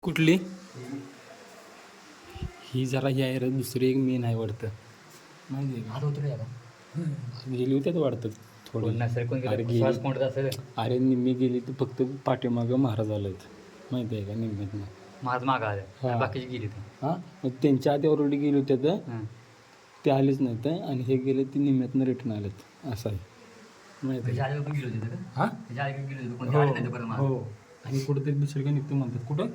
कुठली ही जरा ही आहे रे, दुसरी एक मेन आहे वाटतं. माहिती आहे का? आता उतरूया का? गेली होत्यात वाटतं थोडं. कोण नसेल, कोण अरे गेलं, गेली. श्वास कोणता असेल. अरे निम्मी गेली तर फक्त पाठीमागं महाराज आलेत, माहिती आहे का? निम्म्यातनं माझ मागं आलं. हा. बाकीची गेली ती. हां, मग त्यांच्या आधी ऑलरेडी गेली होत्यात, हं. ते आलेच नाहीत आणि हे गेले ते निम्म्यातनं रिटर्न आलेत, असं आहे माहिती आहे. त्याच्या आधी पण गेली होती का? हां त्याच्या आधी पण गेली होती, कोणत्या आली नाही तर बरं माझं. हो. आणि कुठंतरी दुसरीकडे निघतो म्हणतात. कुठं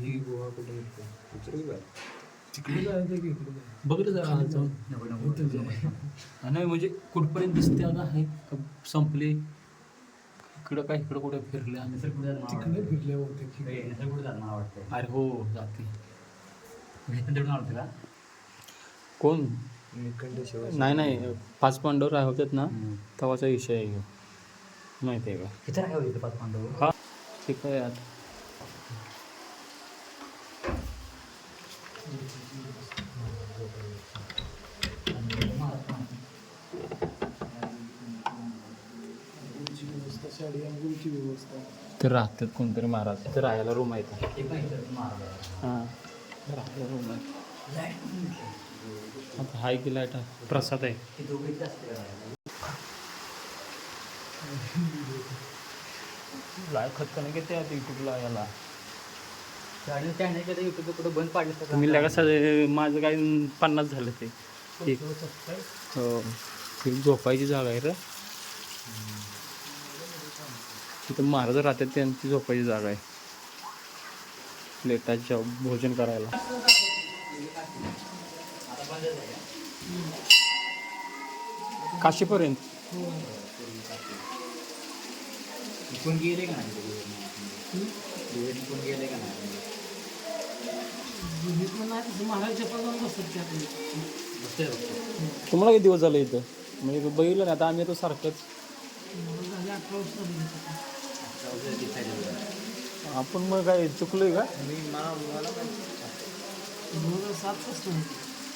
ही गोवा कुठे निघतो विचारू का तिकडे जायचं की इकडे बघलं जरा जाऊन. नको, नको, नको. नाही म्हणजे कुठपर्यंत दिसते आता आहे का संपले इकडं काय इकडं कुठं फिरले आम्ही नसेल कुठे जात मला तिकडे वाटतं. फिरले होते ए, नसेल कुठे जात मला वाटतं. अरे हो जाते इथून तिकडून आलं होतं का? कोण निखंड शिवाय नाही नाही 5 पांडव राहतात ना हं. तेव्हाचा विषय आहे ह्यो. माहिती आहे का? किती राहावं इथं 5 पांडव? हा ते काय आता व्यवस्था साडी अंघोळीची व्यवस्था ते राहतात कोणतरी महाराज तिथं राहायला रूम आहेत. ते पण इथं महाराज आहे. हां राहायला रूम आहे. आता हाय की लाईट आहे प्रसाद आहे. ते दोघं इथे असते का? लाईट खत नाही घेते आता युट्यूबला याला गाडीचं चॅनल कधी युट्यूब कुठं बंद पाडलं तर तुम्ही लगा माझं काय 50 झालं ते एक. हो ती झोपायची जागा आहे रे, तिथं महाराज राहतात त्यांची झोपायची जागा आहे लेटाच्या भोजन करायला. काशीपर्यंत कोण गेले का नाही? कोण गेले का नाही? महाराज जपान जाऊन बसतात त्यात बसतोय बघतो. तुम्हाला किती दिवस झाले इथं म्हणजे बघितलं ना आता आम्ही येतो सारखंच. झाले 18 वर्ष आपण मग काय चुकलोय का? मी मला 2007 पासून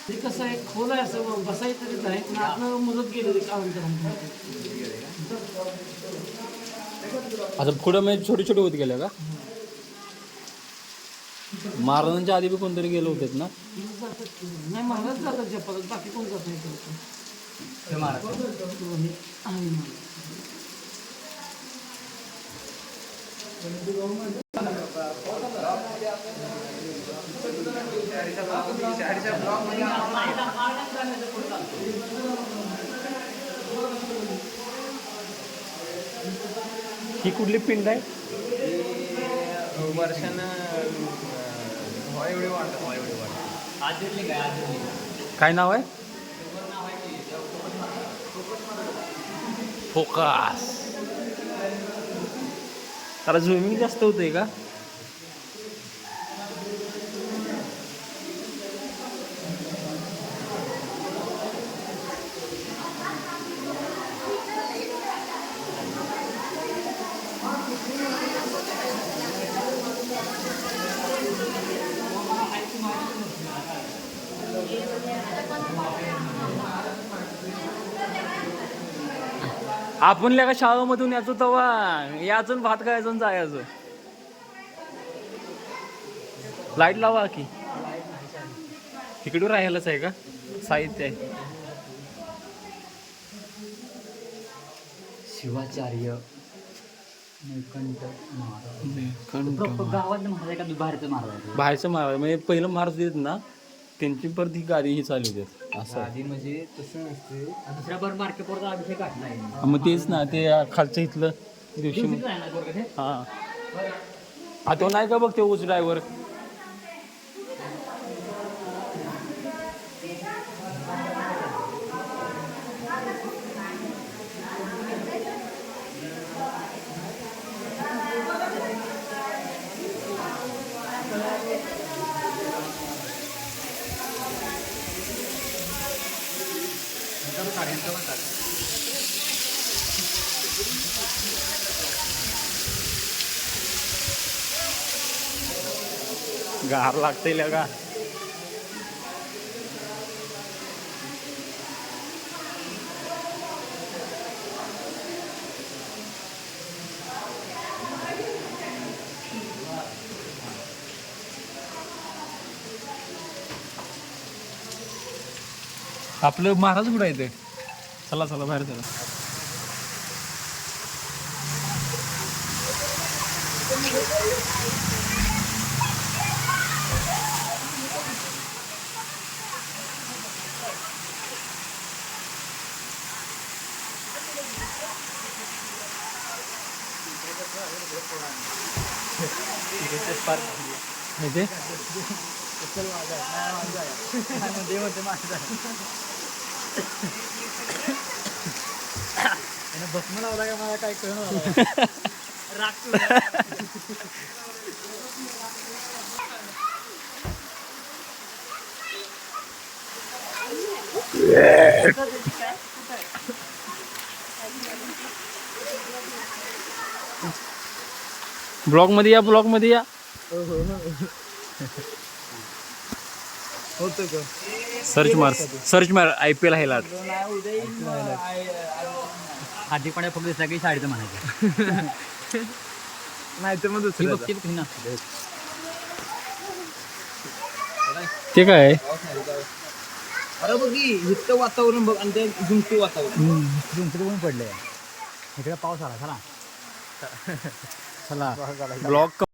ते कसं आहे खोल आहे असं बसायचं तरीच आहे पण आपलं मदत गेलेली काम आता पुढं म्हणजे छोटे छोटे होत गेल्या का? महाराजांच्या आधी बी कोणतरी गेलो होते ना. नाही महाराज जातात जपात बाकी कोण जात नाही ते महाराज. ही कुठली पिंड आहे? वर्षानं एवढे वाटत आदिरली काय आदिरली? काय नाव आहे? फोकस. त्याला झुमिंग जास्त होतंय का? आपण लगा शाळेमधून यायचो तेव्हा याचून भात खायचं जायचो. लाईट लावा की इकडे राहायलाच आहे का? साहित्य आहे. शिवाचार्य निळकंठ महाराज. बाहेरचं गावातलं महाराज आहे का बाहेरचं महाराज आहे? महाराज म्हणजे पहिलं महाराज देत ना त्यांची परत ही गादी ही चालू देत असं आहे. आधी म्हणजे तसं नसते दुसऱ्या बरं मार्केटवरचा अभिषेक गाठला आहे. मग तेच ना ते खालचं इथलं दिवशी दिवशीच आहे ना पोरगं ते? हां हा तो नाही का बघ ते ऊस ड्रायव्हर. गार लागते लगा. आपलं महाराज कुठं आहे ते चला चला बाहेर चला ते भस्म लावला का मला काय कळलं ब्लॉग मध्ये या ब्लॉग मध्ये या होतं का सर्च मार IPL हायलाइट हार्दिक पांड्या फक्त दिसला की शाळेचं म्हणायचं नाही तर मग ही दुसरं बघतील की नसतं ते काय अरे बघ की इतकं वातावरण बघ आणि ते झुमते वातावरण तुमचं ऊन पडलंय इकडे पाऊस आला चला चला ब्लॉग